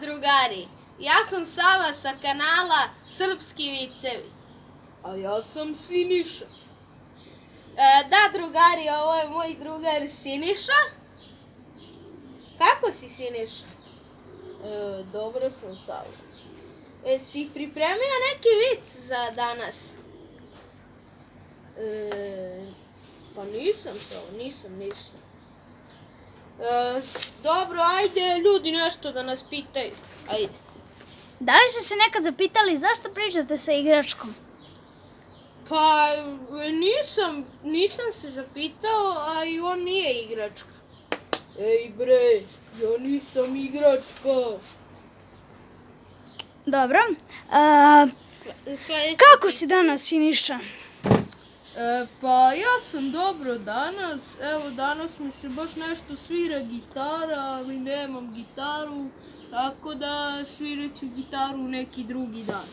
Drugari, ja sam Sava sa kanala Srpski vicevi. A ja sam Siniša. Da, drugari, ovo je moj drugar Siniša. Kako si, Siniša? Dobro sam, Sava. Si pripremio neki vic za danas? Pa nisam, Sava, nisam. Dobro, ajde ljudi nešto da nas pitaju. Ajde. Da li ste se nekad zapitali zašto pričate sa igračkom? Pa nisam se zapitao, a i on nije igračka. Ej bre, ja nisam igračka. Dobro. Sledeće Kako si danas, Siniša? Pa ja sam dobro danas. Evo danas mi se baš nešto svira gitara, ali nemam gitaru. Tako da svirat ću gitaru neki drugi dan.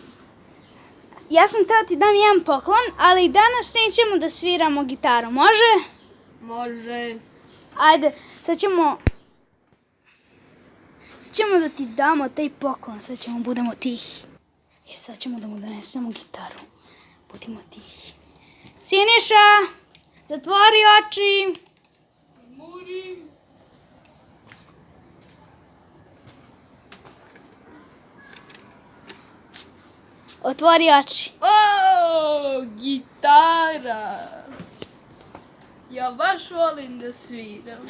Ja sam teo ti dam jedan poklon, ali danas nećemo da sviramo gitaru, može? Može. Ajde, sad ćemo da ti damo taj poklon, sad ćemo budemo tihi. Sad ćemo da mu donesemo gitaru. Budimo tihi. Siniša, zatvori oči. Morim. Otvori oči. O, gitara. Ja baš volim da sviram.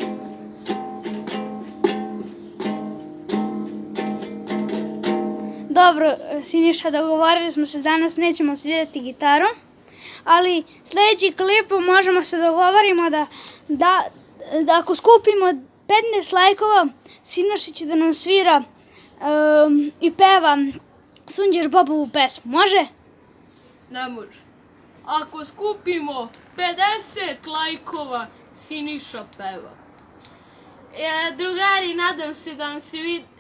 Dobro, Siniša, dogovorili smo se danas nećemo svirati gitaru, ali sljedeći klip možemo se dogovorimo da ako skupimo 15 lajkova, Siniša će da nam svira i peva Sunđer Bobovu pesmu. Može? Ne može. Ako skupimo 50 lajkova, Siniša peva. Drugari, nadam se da vam se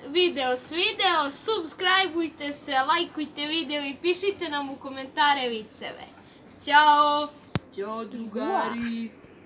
video svideo. Subscribeujte se, lajkujte video i pišite nam u komentare viceve. Ćao! Ćao drugari.